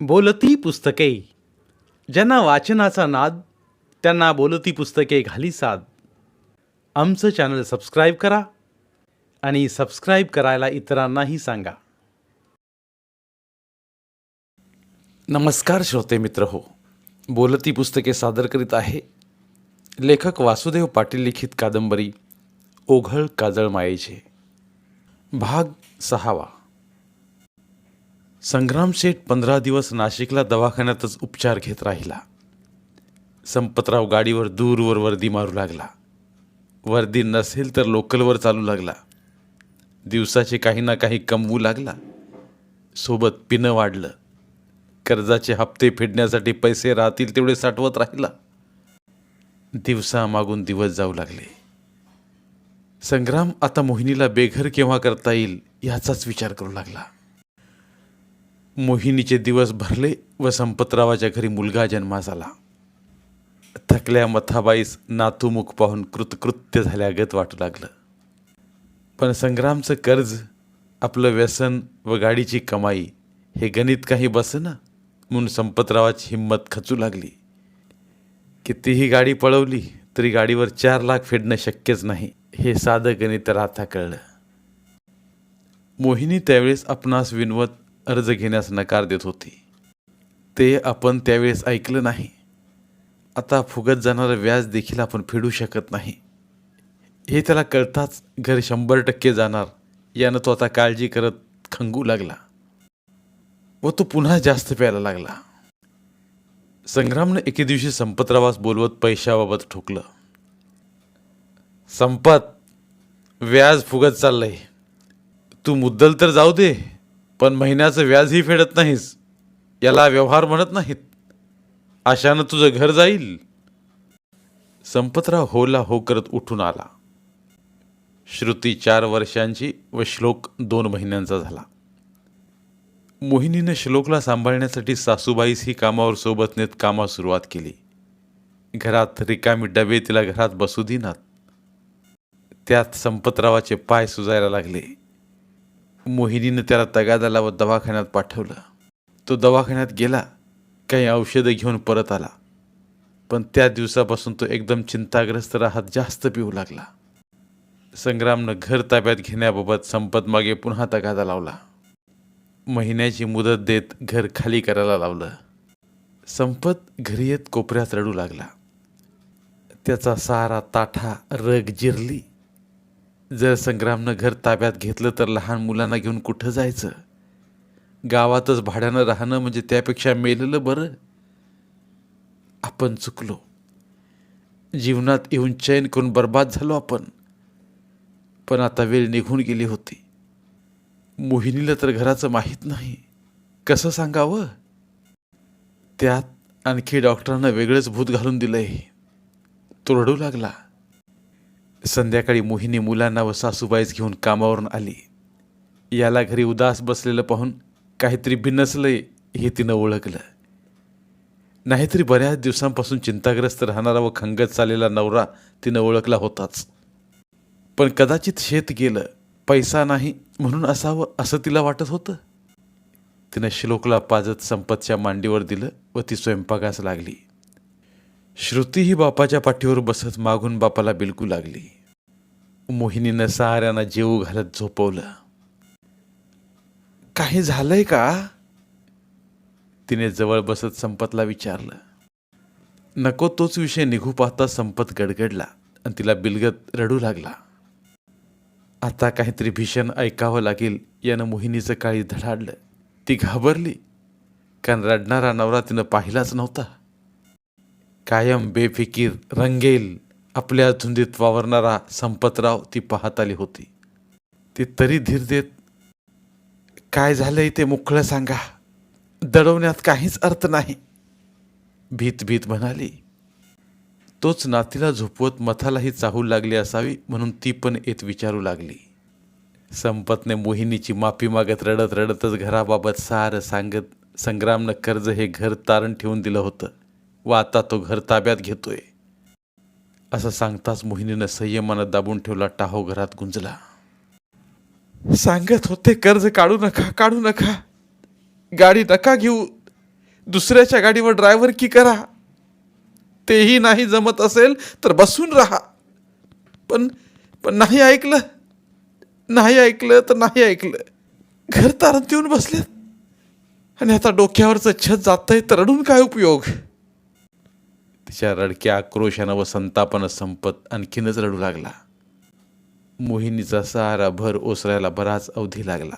बोलती पुस्तके. ज्यांना वाचनाचा नाद त्यांना बोलती पुस्तके घाली साद. आमचं चॅनल सबस्क्राईब करा आणि सबस्क्राईब करायला इतरांनाही सांगा. नमस्कार श्रोते मित्र हो, बोलती पुस्तके सादर करीत आहे लेखक वासुदेव पाटील लिखित कादंबरी ओघळ काजळ मायेचे भाग 6. संग्राम शेठ 15 दिवस नाशिकला दवाखान्यातच उपचार घेत राहिला. संपतराव गाडीवर दूरवर वर्दी मारू लागला. वर्दी नसेल तर लोकलवर चालू लागला. दिवसाचे काही ना काही कमवू लागला. सोबत पिणं वाढलं. कर्जाचे हप्ते फेडण्यासाठी पैसे राहतील तेवढे साठवत राहिला. दिवसामागून दिवस जाऊ लागले. संग्राम आता मोहिनीला बेघर केव्हा करता येईल याचाच विचार करू लागला. मोहिनीचे दिवस भरले व संपतरावाच्या घरी मुलगा जन्मास आला. थकल्या मथाबाईस नातूमुख पाहून कृतकृत्य झाल्यागत वाटू लागलं. पण संग्रामचं कर्ज, आपलं व्यसन व गाडीची कमाई हे गणित काही बसेना म्हणून संपतरावाची हिंमत खचू लागली. कितीही गाडी पळवली तरी गाडीवर 4 लाख फेडणं शक्यच नाही हे साधं गणित आता कळलं. मोहिनी त्यावेळेस आपणास विनवत अर्ज घेण्यास नकार देत होती. ते आपण त्यावेळेस ऐकलं नाही. आता फुगत जाणारं व्याज देखील आपण फेडू शकत नाही हे त्याला कळताच घर 100% जाणार यानं तो आता काळजी करत खंगू लागला व तो पुन्हा जास्त प्यायला लागला. संग्रामनं एके दिवशी संपतरावास बोलवत पैशाबाबत ठोकलं. संपत, व्याज फुगत चाललंय. तू मुद्दल तर जाऊ दे, पण महिन्याचं व्याजही फेडत नाहीस. याला व्यवहार म्हणत नाहीत. अशानं तुझं घर जाईल. संपतराव होला हो करत उठून आला. श्रुती 4 वर्षांची व श्लोक 2 महिन्यांचा झाला. मोहिनीने श्लोकला सांभाळण्यासाठी सासूबाईस ही कामावर सोबत नेत कामास सुरुवात केली. घरात रिकामी डबे तिला घरात बसू देनात. त्यात संपतरावाचे पाय सुजायला लागले. मोहिनीनं त्याला तगादा लावत दवाखान्यात पाठवलं. तो दवाखान्यात गेला, काही औषधं घेऊन परत आला. पण त्या दिवसापासून तो एकदम चिंताग्रस्त राहत जास्त पिऊ लागला. संग्रामनं घर ताब्यात घेण्याबाबत संपत मागे पुन्हा तगादा लावला. महिन्याची मुदत देत घर खाली करायला लावलं. संपत घरी येत कोपऱ्यात रडू लागला. त्याचा सारा ताठा रग जिरली. जर संग्रामनं घर ताब्यात घेतलं तर लहान मुलांना घेऊन कुठं जायचं? गावातच भाड्यानं राहणं म्हणजे त्यापेक्षा मेलेलं बरं. आपण चुकलो. जीवनात येऊन चैन करून बर्बाद झालो आपण. पण आता वेळ निघून गेली होती. मोहिनीला तर घराचं माहीत नाही, कसं सांगावं? त्यात आणखी डॉक्टरांना वेगळंच भूत घालून दिलंय. तो रडू लागला. संध्याकाळी मोहिनी मुलांना व सासूबाईस घेऊन कामावरून आली. याला घरी उदास बसलेलं पाहून काहीतरी बिनसलंय हे तिनं ओळखलं. नाहीतरी बऱ्याच दिवसांपासून चिंताग्रस्त राहणारा व खंगत चाललेला नवरा तिनं ओळखला होताच. पण कदाचित शेत गेलं, पैसा नाही म्हणून असावं असं तिला वाटत होतं. तिनं श्लोकला पाजत संपतच्या मांडीवर दिलं व ती स्वयंपाकास लागली. श्रुतीही बापाच्या पाठीवर बसत मागून बापाला बिलकू लागली. मोहिनीनं साऱ्यांना जेवू घालत झोपवलं. काही झालंय का? तिने जवळ बसत संपतला विचारलं. नको तोच विषय निघू पाहता संपत गडगडला आणि तिला बिलगत रडू लागला. आता काहीतरी भीषण ऐकावं लागेल यानं मोहिनीचं काळी धडाडलं. ती घाबरली, कारण रडणारा नवरा तिनं पाहिलाच नव्हता. कायम बेफिकीर रंगेल आपल्या धुंदीत वावरणारा संपतराव ती पाहत आली होती. ती तरी धीर देत, काय झालंय ते मुखळं सांगा, दडवण्यात काहीच अर्थ नाही, भीत भीत म्हणाली. तोच नातीला झोपवत मथालाही चाहू लागली असावी म्हणून ती पण येत विचारू लागली. संपतने मोहिनीची माफी मागत रडत रडतच घराबाबत सारं सांगत संग्रामनं कर्ज हे घर तारण ठेवून दिलं होतं व आता तो घर ताब्यात घेतोय असं सांगताच मोहिनीनं संयमानं दाबून ठेवला टाहो घरात गुंजला. सांगत होते कर्ज काढू नका, काढू नका, गाडी नका घेऊ, दुसऱ्याच्या गाडीवर ड्रायव्हर की करा. तेही नाही जमत असेल तर बसून राहा. पण पण नाही ऐकलं. नाही ऐकलं तर नाही ऐकलं. घर तारत येऊन बसलेत आणि आता डोक्यावरचं छत जातंय तर रडून काय उपयोग. तिच्या रडक्या आक्रोशानं व संतापानं संपत आणखीनच रडू लागला. मोहिनीचा सहारा भर ओसरायला बराच अवधी लागला.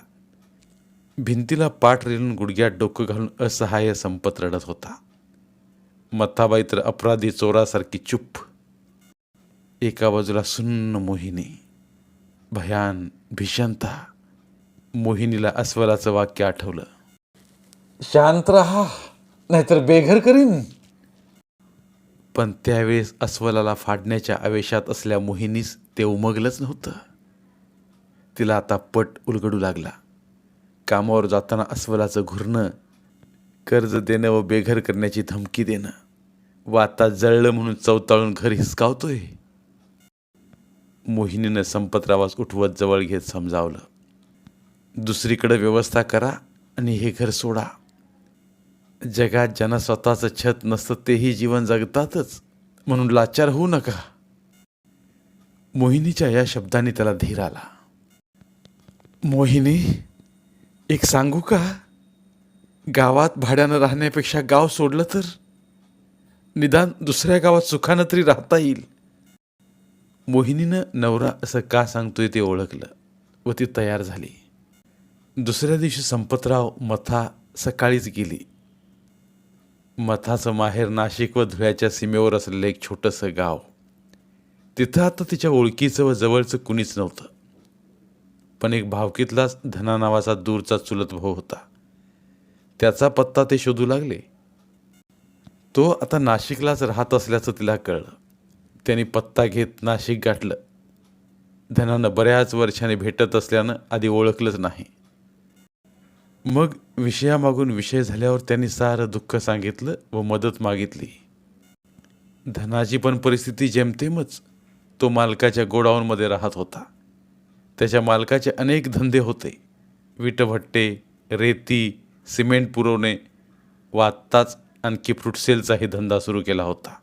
भिंतीला पाठ रेलून गुडघ्यात डोकं घालून असहाय्य संपत रडत होता. मथाबाई तर अपराधी चोरासारखी चुप्प. एका बाजूला सुन्न मोहिनी, भयान, भीषणता. मोहिनीला अस्वलाचं वाक्य आठवलं, शांत राहा नाहीतर बेघर करीन. पण त्यावेळेस अस्वलाला फाडण्याच्या आवेशात असल्या मोहिनीस ते उमगलंच नव्हतं. तिला आता पट उलगडू लागला. कामावर जाताना अस्वलाचं घुरणं, कर्ज देणं व बेघर करण्याची धमकी देणं, व आता जळलं म्हणून चवताळून घर हिसकावतोय. मोहिनीनं संपतरावास उठवत जवळ घेत समजावलं, दुसरीकडे व्यवस्था करा आणि हे घर सोडा. जगात ज्यांना स्वतःचं छत नसतं तेही जीवन जगतातच, म्हणून लाचार होऊ नका. मोहिनीच्या या शब्दांनी त्याला धीर आला. मोहिनी, एक सांगू का? गावात भाड्यानं राहण्यापेक्षा गाव सोडलं तर निदान दुसऱ्या गावात सुखानं तरी राहता येईल. मोहिनीनं नवरा असं का सांगतोय ते ओळखलं व ती तयार झाली. दुसऱ्या दिवशी संपतराव मथा सकाळीच गेली. मथाचं माहेर नाशिक व धुळ्याच्या सीमेवर असलेलं एक छोटंसं गाव. तिथं आता तिच्या ओळखीचं व जवळचं कुणीच नव्हतं. पण एक भावकीतलाच धना नावाचा दूरचा चुलत भाऊ होता. त्याचा पत्ता ते शोधू लागले. तो आता नाशिकलाच राहत असल्याचं तिला कळलं. त्यांनी पत्ता घेत नाशिक गाठलं. धनानं बऱ्याच वर्षांनी भेटत असल्यानं आधी ओळखलंच नाही. मग विषयामागून विषय झाल्यावर त्यांनी सारं दुःख सांगितलं व मदत मागितली. धनाची पण परिस्थिती जेमतेमच. तो मालकाच्या गोडाऊनमध्ये राहत होता. त्याच्या मालकाचे अनेक धंदे होते. विटभट्टे, रेती, सिमेंट पुरवणे व आत्ताच आणखी फ्रुटसेलचाही धंदा सुरू केला होता.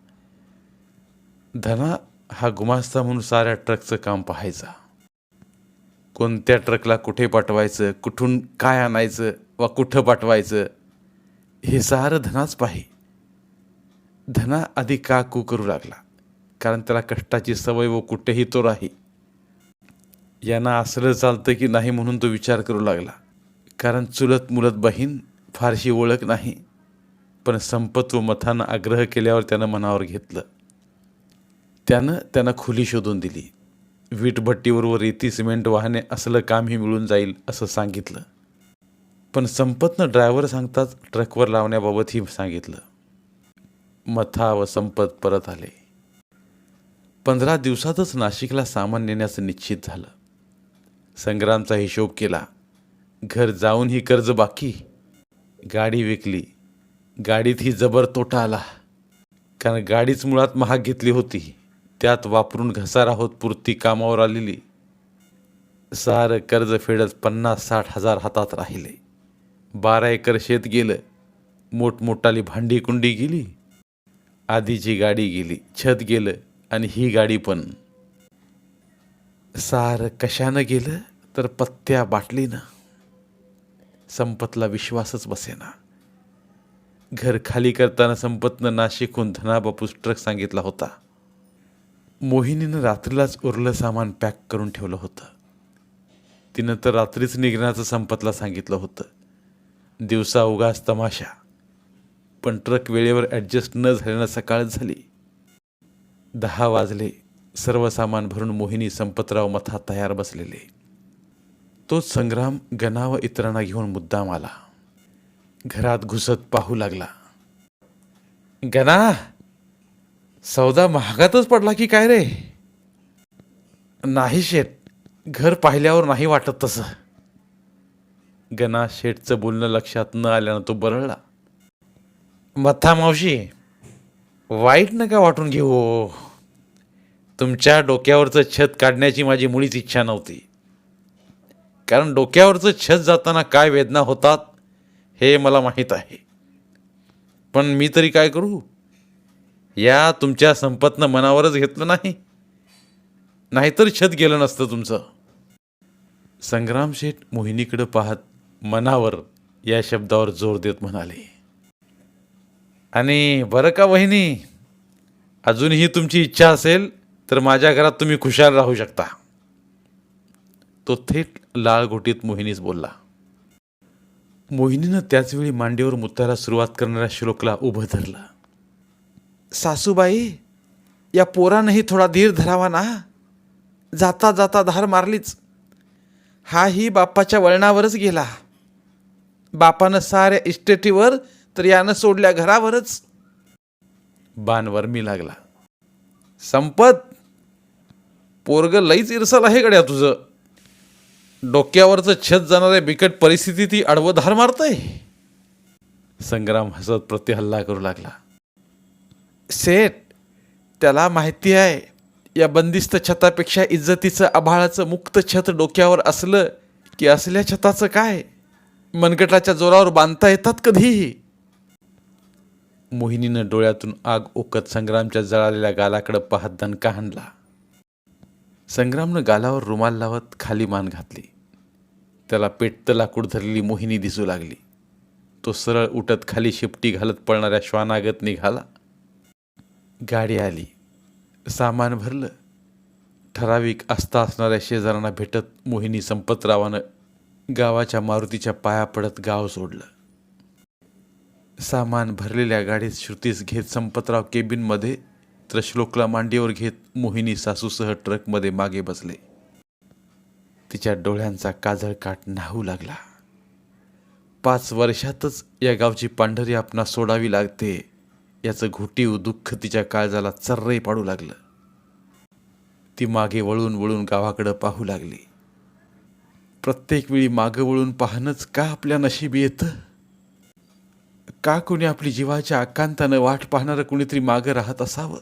धना हा गुमास्ता म्हणून साऱ्या ट्रकचं काम पाहायचा. कोणत्या ट्रकला कुठे पाठवायचं, कुठून काय आणायचं व कुठं पाठवायचं हे सारं धनाच पाहे. धना आधी काकू करू लागला, कारण त्याला कष्टाची सवय व कुठेही तो राही. यांना असलं चालतं की नाही म्हणून तो विचार करू लागला, कारण चुलत मुलत बहीण फारशी ओळख नाही. पण संपत व मथानं आग्रह केल्यावर त्यानं मनावर घेतलं. त्यानं त्यांना खोली शोधून दिली. वीटभट्टीवर व रेती सिमेंट वाहने असलं कामही मिळून जाईल असं सांगितलं. पण संपतनं ड्रायव्हर सांगताच ट्रकवर लावण्याबाबतही सांगितलं. मथा व संपत परत आले. 15 दिवसातच नाशिकला सामान नेण्याचं निश्चित झालं. संग्रामचा हिशोब केला. घर जाऊनही कर्ज बाकी. गाडी विकली. गाडीतही जबर तोटा आला, कारण गाडीच मुळात महाग घेतली होती. त्यात वापरून घसारा होत पुरती कामावर आलेली. सारं कर्ज फेडत 50-60 हजार हातात राहिले. 12 एकर शेत गेलं. मोठमोठाली भांडी कुंडी गेली. आधीची गाडी गेली, छत गेलं आणि ही गाडी पण. सारं कशानं गेलं तर पत्त्या बाटलीनं. संपतला विश्वासच बसेना. घर खाली करताना संपतनं नाशिकहून धनाबापूस ट्रक सांगितला होता. मोहिनीनं रात्रीलाच उरलं सामान पॅक करून ठेवलं होतं. तिनं तर रात्रीच निघण्याचं संपतला सांगितलं होतं. दिवसा उगाच तमाशा. पण ट्रक वेळेवर ॲडजस्ट न झाल्यानं सकाळच झाली. 10 वाजले. सर्व सामान भरून मोहिनी, संपतराव, मथा तयार बसलेले. तोच संग्राम गणा व इतरांना घेऊन मुद्दाम आला. घरात घुसत पाहू लागला. गणा, सौदा महागातच पडला की काय रे? नाही शेठ, घर पाहिल्यावर नाही वाटत तसं. गणा शेठचं बोलणं लक्षात न आल्यानं तो बरळला. मथा मावशी, वाईट नका वाटून घेऊ. तुमच्या डोक्यावरचं छत काढण्याची माझी मुळीच इच्छा नव्हती. कारण डोक्यावरचं छत जाताना काय वेदना होतात हे मला माहीत आहे. पण मी तरी काय करू? या तुमच्या संपतनं मनावरच घेतलं नाही, नाहीतर छत गेलं नसतं तुमचं. संग्राम शेठ मोहिनीकडे पाहत मनावर या शब्दावर जोर देत म्हणाले, आणि बरं का वहिनी, अजूनही तुमची इच्छा असेल तर माझ्या घरात तुम्ही खुशाल राहू शकता. तो थेट लाळ घोटीत मोहिनीच बोलला. मोहिनीनं त्याचवेळी मांडीवर मुतायला सुरुवात करणाऱ्या श्लोकला उभं धरलं. सासूबाई, या पोरानंही थोडा धीर धरावा ना. जाता जाता धार मारलीच. हाही बापाच्या वळणावरच गेला. बापानं साऱ्या इस्टेटीवर तर यानं सोडल्या घरावरच. बाण वरमी लागला. संपत, पोरग लईच इरसाल आहे गड्या तुझं. डोक्यावरचं छत जाणाऱ्या बिकट परिस्थितीत ती आडवं धार मारतय. संग्राम हसत प्रतिहल्ला करू लागला. सेठ, त्याला माहिती आहे, या बंदिस्त छतापेक्षा इज्जतीचं आभाळाचं मुक्त छत डोक्यावर असलं की असल्या छताचं काय, मनगटाच्या जोरावर बांधता येतात कधीही. मोहिनीनं डोळ्यातून आग ओकत संग्रामच्या जळालेल्या गालाकडे पाहत दणका हाणला. संग्रामनं गालावर रुमाल लावत खाली मान घातली. त्याला पेटतं लाकूड धरलेली मोहिनी दिसू लागली. तो सरळ उठत खाली शिपटी घालत पळणाऱ्या श्वानागत निघाला. गाडी आली. सामान भरलं. ठराविक आस्था असणाऱ्या शेजाऱ्यांना भेटत मोहिनी संपतरावानं गावाच्या मारुतीच्या पाया पडत गाव सोडलं. सामान भरलेल्या गाडीत श्रुतीस घेत संपतराव केबिनमध्ये तर श्लोकला मांडीवर घेत मोहिनी सासूसह ट्रकमध्ये मागे बसले. तिच्या डोळ्यांचा काजळ काठ न्हावू लागला. 5 वर्षातच या गावची पांढरी आपणा सोडावी लागते याचं घोटीव दुःख तिच्या काळजाला चर्रे पाडू लागलं. ती मागे वळून वळून गावाकडं पाहू लागली. प्रत्येक वेळी मागं वळून पाहणंच का आपल्या नशिबी येतं? का कोणी आपली जीवाच्या आकांतानं वाट पाहणारं कुणीतरी मागं राहत असावं?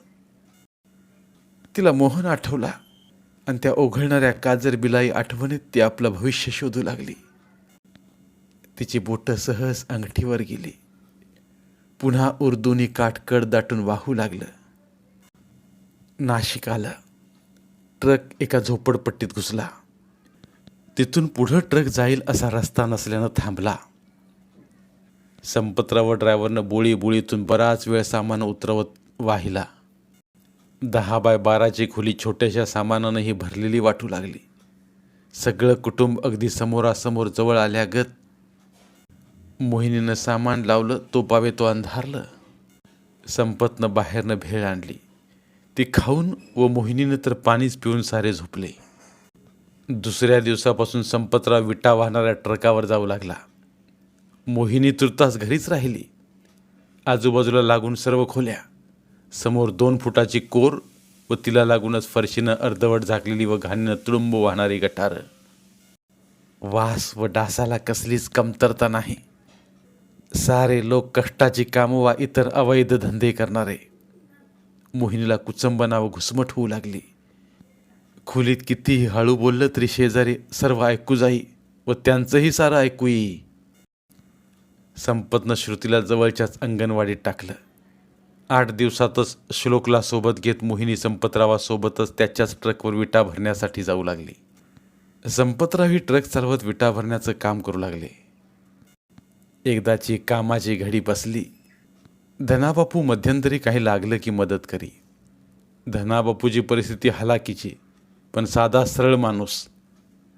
तिला मोहन आठवला आणि त्या ओघळणाऱ्या काजर बिलाई आठवणीत ती आपलं भविष्य शोधू लागली. तिची बोटं सहज अंगठीवर गेली. पुन्हा उर्दुनी काठकड दाटून वाहू लागलं. नाशिक आलं. ट्रक एका झोपडपट्टीत घुसला. तिथून पुढं ट्रक जाईल असा रस्ता नसल्यानं थांबला. संपतराव ड्रायव्हरनं बोळी बोळीतून बराच वेळ सामान उतरवत वाहिला. 10 बाय 12ची खोली छोट्याशा सामानानंही भरलेली वाटू लागली. सगळं कुटुंब अगदी समोरासमोर जवळ आल्यागत. मोहिनीनं सामान लावलं तो पावे तो अंधारलं. संपतनं बाहेरनं भेळ आणली. ती खाऊन व मोहिनीनं तर पाणीच पिऊन सारे झोपले. दुसऱ्या दिवसापासून संपतराव विटा वाहणाऱ्या ट्रकावर जाऊ लागला. मोहिनी तुर्तास घरीच राहिली. आजूबाजूला लागून सर्व खोल्या. समोर 2 फुटाची कोर व तिला लागूनच फरशीनं अर्धवट झाकलेली व घाणीनं तुडुंब वाहणारी गटारं. वास व डासाला कसलीच कमतरता नाही. सारे लोक कष्टाची कामं वा इतर अवैध धंदे करणारे. मोहिनीला कुचंबना व घुसमट होऊ लागली. खोलीत कितीही हळू बोललं तरी शेजारी सर्व ऐकू जाई व त्यांचंही सारं ऐकू येई. संपतनं श्रुतीला जवळच्याच अंगणवाडीत टाकलं. 8 दिवसातच श्लोकला सोबत घेत मोहिनी संपतरावासोबतच त्याच्याच ट्रकवर विटा भरण्यासाठी जाऊ लागली. संपतराव ही ट्रक चालवत विटा भरण्याचं काम करू लागले. एकदाची कामाची घडी बसली. धनाबापू मध्यंतरी काही लागलं की मदत करी. धनाबापूची परिस्थिती हलाखीची, पण साधा सरळ माणूस,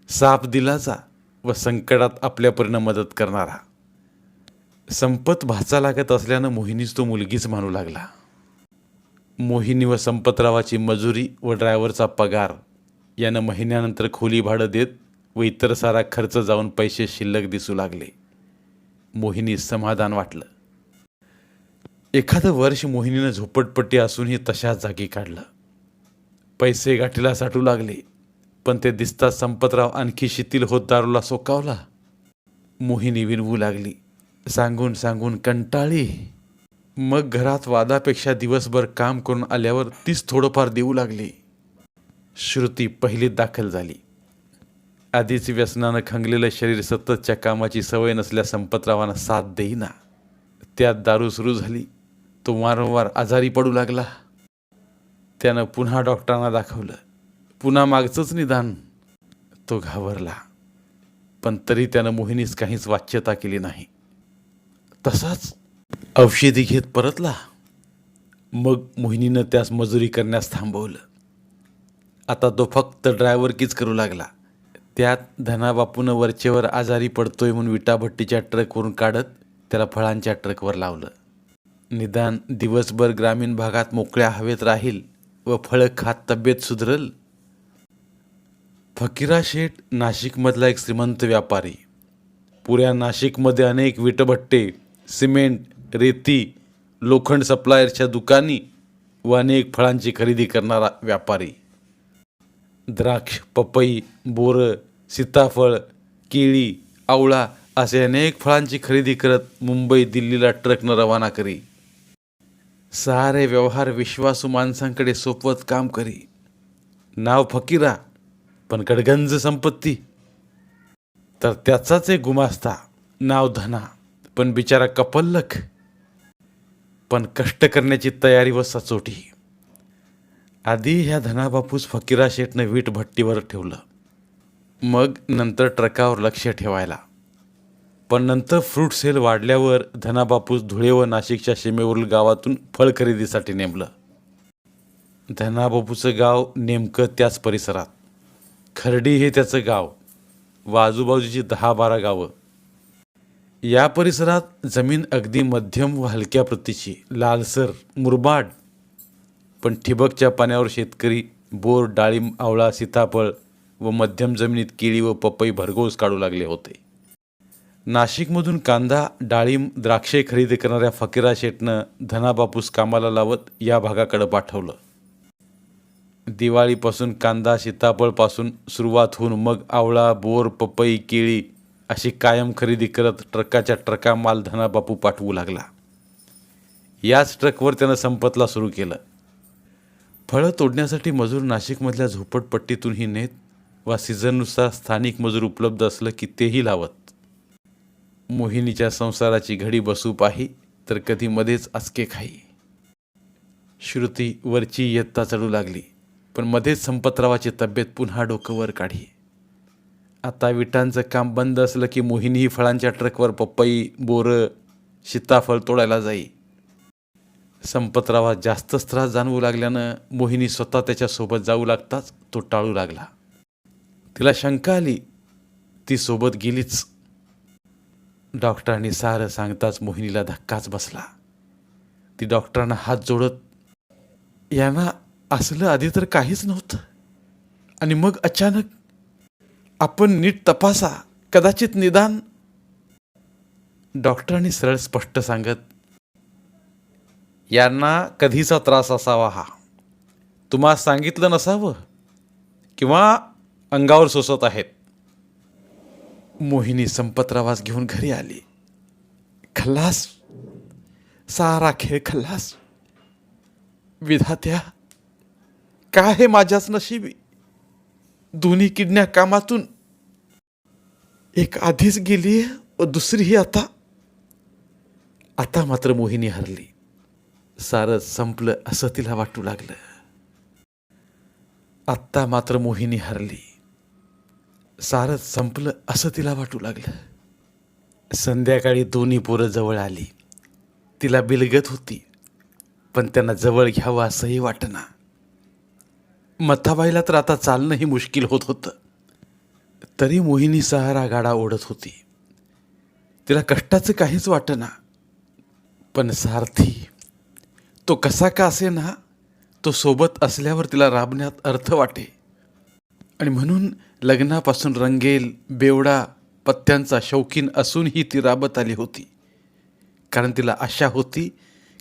साप दिलाचा व संकटात आपल्यापरीनं मदत करणारा. संपत भाचा लागत असल्यानं मोहिनीच तो मुलगीच मानू लागला. मोहिनी व संपतरावाची मजुरी व ड्रायव्हरचा पगार यानं महिन्यानंतर खोली भाडं देत व इतर सारा खर्च जाऊन पैसे शिल्लक दिसू लागले. मोहिनी समाधान वाटलं. एखादं वर्ष मोहिनीनं झोपडपट्टी असूनही तशाच जागी काढलं. पैसे गाठीला साठू लागले, पण ते दिसता संपतराव आणखी शिथिल होत दारूला सोकावला. मोहिनी विनवू लागली. सांगून सांगून कंटाळी. मग घरात वादापेक्षा दिवसभर काम करून आल्यावर तीच थोडंफार देऊ लागली. श्रुती पहिलीत दाखल झाली. आधीच व्यसनानं खंगलेलं शरीर सततच्या कामाची सवय नसल्या संपतरावांना साथ देईना. त्यात दारू सुरू झाली. तो वारंवार आजारी पडू लागला. त्यानं पुन्हा डॉक्टरांना दाखवलं. पुन्हा मागचंच निदान. तो घाबरला, पण तरी त्यानं मोहिनीस काहीच वाच्यता केली नाही. तसाच औषधी घेत परतला. मग मोहिनीनं त्यास मजुरी करण्यास थांबवलं. आता तो फक्त ड्रायव्हरकीच करू लागला. त्यात धनाबापूनं वरचेवर आजारी पडतोय म्हणून विटाभट्टीच्या ट्रकवरून काढत त्याला फळांच्या ट्रकवर लावलं. निदान दिवसभर ग्रामीण भागात मोकळ्या हवेत राहील व फळं खात तब्येत सुधरल. फकीरा शेठ नाशिकमधला एक श्रीमंत व्यापारी. पुऱ्या नाशिकमध्ये अनेक विटभट्टे, सिमेंट, रेती, लोखंड सप्लायरच्या दुकानी व अनेक फळांची खरेदी करणारा व्यापारी. द्राक्ष, पपई, बोरं, सीताफळ, केळी, आवळा असे अनेक फळांची खरेदी करत मुंबई दिल्लीला ट्रकनं रवाना करी. सारे व्यवहार विश्वासू माणसांकडे सोपवत काम करी. नाव फकीरा, पण गडगंज संपत्ती. तर त्याचाच एक गुमास्ता, नाव धना, पण बिचारा कपल्लक, पण कष्ट करण्याची तयारी व सचोटी. आधी ह्या धनाबापूस फकीरा शेठनं वीट भट्टीवर ठेवलं. मग नंतर ट्रकावर लक्ष ठेवायला. पण नंतर फ्रूट सेल वाढल्यावर धनाबापूस धुळे व नाशिकच्या सीमेवरील गावातून फळ खरेदीसाठी नेमलं. धनाबापूचं गाव नेमकं त्याच परिसरात. खर्डी हे त्याचं गाव व आजूबाजूची 10-12 गावं. या परिसरात जमीन अगदी मध्यम व हलक्या प्रतीची, लालसर, मुरबाड. पण ठिबकच्या पाण्यावर शेतकरी बोर, डाळिंब, आवळा, सीताफळ व मध्यम जमिनीत केळी व पपई भरघोस काढू लागले होते. नाशिकमधून कांदा, डाळिंब, द्राक्षे खरेदी करणाऱ्या फकीरा शेठनं धनाबापूस कामाला लावत या भागाकडे पाठवलं. दिवाळीपासून कांदा, सीताफळपासून सुरुवात होऊन मग आवळा, बोर, पपई, केळी अशी कायम खरेदी करत ट्रकाच्या ट्रका माल धनाबापू पाठवू लागला. याच ट्रकवर त्यानं संपतला सुरू केलं. फळं तोडण्यासाठी मजूर नाशिकमधल्या झोपडपट्टीतूनही नेत वा सीझननुसार स्थानिक मजूर उपलब्ध असलं की तेही लावत. मोहिनीच्या संसाराची घडी बसू पाही तर कधी मध्येच आचके खाई. श्रुती वरची इयत्ता चढू लागली, पण मध्येच संपतरावाची तब्येत पुन्हा डोकं वर काढी. आता विटांचं काम बंद असलं की मोहिनीही फळांच्या ट्रकवर पपई, बोरं, सीताफळ तोडायला जाई. संपतरावात जास्तच त्रास जाणवू लागल्यानं मोहिनी स्वतः त्याच्यासोबत जाऊ लागताच तो टाळू लागला. तिला शंका आली, ती सोबत गेलीच. डॉक्टरांनी सारं सांगताच मोहिनीला धक्काच बसला. ती डॉक्टरांना हात जोडत, यांना असलं आधी तर काहीच नव्हतं आणि मग अचानक. आपण नीट तपासा, कदाचित निदान. डॉक्टरांनी सरळ स्पष्ट सांगत, यांना कधीचा त्रास असावा हा. तुम्हा सांगितलं नसावं किंवा अंगावर सोसत आहेत. मोहिनी संपतरावास घेऊन घरी आली. खल्लास, सारा खेळ खल्लास. विधात्या, काय हे माझ्याच नशिबी. दोन्ही किडण्या कामातून, एक आधीच गेली व दुसरीही आता. आता मात्र मोहिनी हरली. सारं संपलं असं तिला वाटू लागलं. आत्ता मात्र मोहिनी हरली. सारं संपलं असं तिला वाटू लागलं. संध्याकाळी दोन्ही पोरं जवळ आली. तिला बिलगत होती, पण त्यांना जवळ घ्यावं असंही वाटना. मथाबाईला तर आता चालणंही मुश्किल होत होतं. तरी मोहिनी सहारा गाडा ओढत होती. तिला कष्टाचं काहीच वाटना. पण सारथी, तो कसा का असेना, तो सोबत असल्यावर तिला राबण्यात अर्थ वाटे. आणि म्हणून लग्नापासून रंगेल, बेवडा, पत्त्यांचा शौकीन असूनही ती राबत आली होती. कारण तिला आशा होती,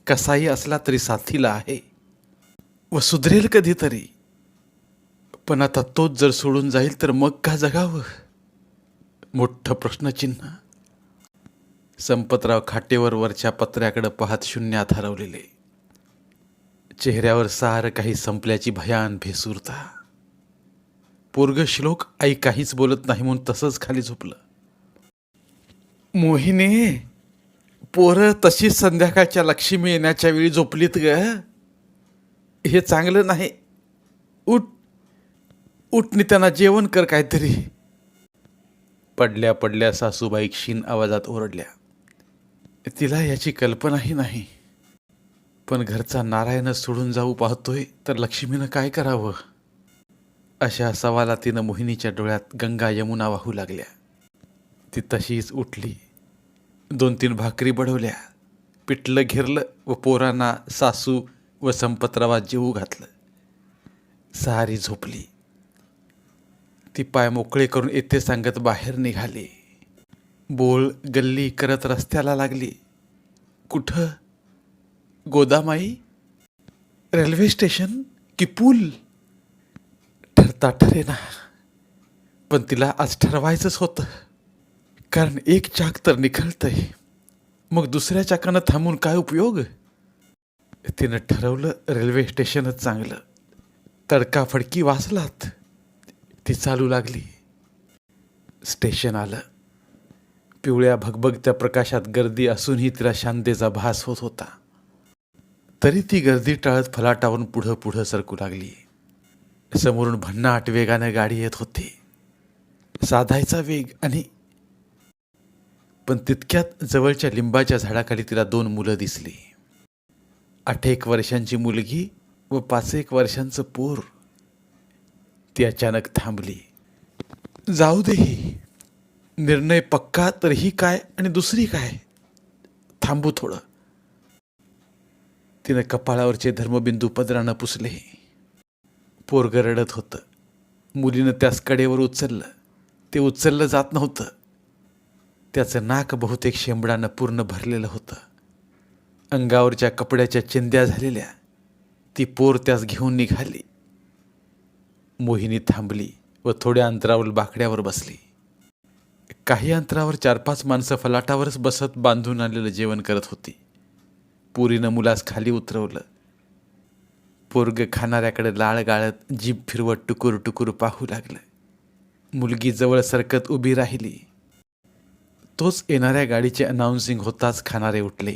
कसाही असला तरी साथीला आहे व सुधरेल कधीतरी. पण आता तोच जर सोडून जाईल तर मग का जगावं? मोठं प्रश्नचिन्ह. संपतराव खाटेवर वरच्या पत्र्याकडे पाहत शून्यात हरवलेले. चेहऱ्यावर सारं काही संपल्याची भयान भेसूरता. पोरग श्लोक आई काहीच बोलत नाही म्हणून तसंच खाली झोपलं. मोहिनी, पोरं तशीच संध्याकाळच्या लक्ष्मी येण्याच्या वेळी झोपलीत ग. हे चांगलं नाही. उठ उठनी त्यांना जेवण कर काहीतरी. पडल्या पडल्या सासूबाई क्षीण आवाजात ओरडल्या. तिला याची कल्पनाही नाही. पण घरचा नारायण सोडून जाऊ पाहतोय तर लक्ष्मीनं काय करावं? अशा सवालातीनं मोहिनीच्या डोळ्यात गंगा यमुना वाहू लागल्या. ती तशीच उठली. 2-3 भाकरी बडवल्या, पिठलं घेरलं व पोरांना सासू व संपतरावात जेवू घातलं. सारी झोपली. ती पाय मोकळे करून येथे सांगत बाहेर निघाली. बोळ गल्ली करत रस्त्याला लागली. कुठं? गोदामाई? रेल्वे स्टेशन की पूल? ठरता ठरेना. पण तिला आज ठरवायचंच होतं. कारण एक चाक तर निखळतंय, मग दुसऱ्या चाकानं थांबून काय उपयोग? तिनं ठरवलं रेल्वे स्टेशनच चांगलं. तडकाफडकी वाचलात. ती चालू लागली. स्टेशन आलं. पिवळ्या भगभगत्या प्रकाशात गर्दी असूनही तिला शांततेचा भास होत होता. तरी ती गर्दी टाळत फलाटावरून पुढं पुढं सरकू लागली. समोरून भन्नाट वेगानं गाडी येत होती. साधायचा वेग आणि पण तितक्यात जवळच्या लिंबाच्या झाडाखाली तिला 2 मुलं दिसली. 8 वर्षांची मुलगी व 5 वर्षांचं पोर. ती अचानक थांबली. जाऊ दे. निर्णय पक्का तर ही काय आणि दुसरी काय? थांबू थोडं. तिनं कपाळावरचे धर्मबिंदू पदरानं पुसले. पोरगं रडत होतं. मुलीनं त्यास कडेवर उचललं. ते उचललं जात नव्हतं. त्याचं नाक बहुतेक शेंबडानं पूर्ण भरलेलं होतं. अंगावरच्या कपड्याच्या चिंध्या झालेल्या. ती पोर त्यास घेऊन निघाली. मोहिनी थांबली व थोड्या अंतरावर बाकड्यावर बसली. काही अंतरावर 4-5 माणसं फलाटावरच बसत बांधून आलेलं जेवण करत होती. पुरीनं मुलास खाली उतरवलं. पोरग खाणाऱ्याकडे लाळ गाळत जीभ फिरवत टुकूर टुकूर पाहू लागलं. मुलगी जवळ सरकत उभी राहिली. तोच येणाऱ्या गाडीचे अनाउन्सिंग होताच खाणारे उठले.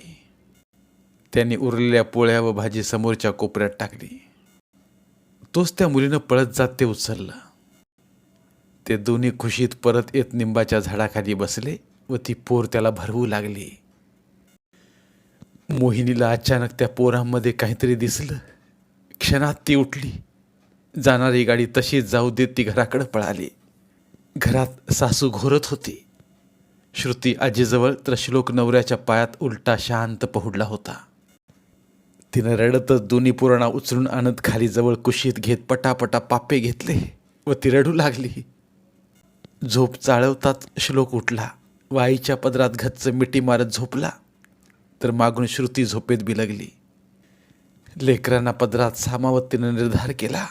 त्यांनी उरलेल्या पोळ्या व भाजी समोरच्या कोपऱ्यात टाकली. तोच त्या मुलीनं पळत जात ते उचललं. ते दोन्ही खुशीत परत येत निंबाच्या झाडाखाली बसले व ती पोर त्याला भरवू लागली. मोहिनीला अचानक त्या पोरांमध्ये काहीतरी दिसलं. क्षणात ती उठली. जाणारी गाडी तशीच जाऊ देत ती घराकडे पळाली. घरात सासू घोरत होती. श्रुती आजीजवळ तर श्लोक नवऱ्याच्या पायात उलटा शांत पहुडला होता. तिनं रडतच दोन्ही पोरांना उचलून आणत खाली जवळ कुशीत घेत पटापटा पापे घेतले व ती रडू लागली. झोप चाळवताच श्लोक उठला. वाईच्या पदरात गच्च मिठी मारत झोपला तर मागून श्रुती झोपेत बिलगली. लेकरांना पदरात सामावत तिनं निर्धार केला.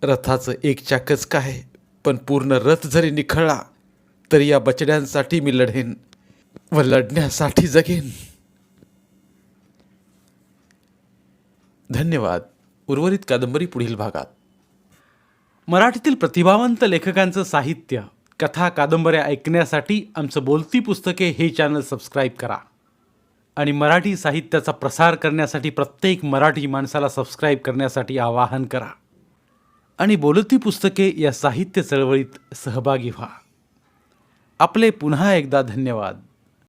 रथाचं एक चाकच काय, पण पूर्ण रथ जरी निखळला तरी या बछड्यांसाठी मी लढेन व लढण्यासाठी जगेन. धन्यवाद. उर्वरित कादंबरी पुढील भागात. मराठीतील प्रतिभावंत लेखकांचं साहित्य, कथा, कादंबऱ्या ऐकण्यासाठी आमचं बोलती पुस्तके हे चॅनल सबस्क्राईब करा. आणि मराठी साहित्याचा प्रसार करण्यासाठी प्रत्येक मराठी माणसाला सबस्क्राईब करण्यासाठी आवाहन करा. आणि बोलती पुस्तके या साहित्य चळवळीत सहभागी व्हा. आपले पुन्हा एकदा धन्यवाद.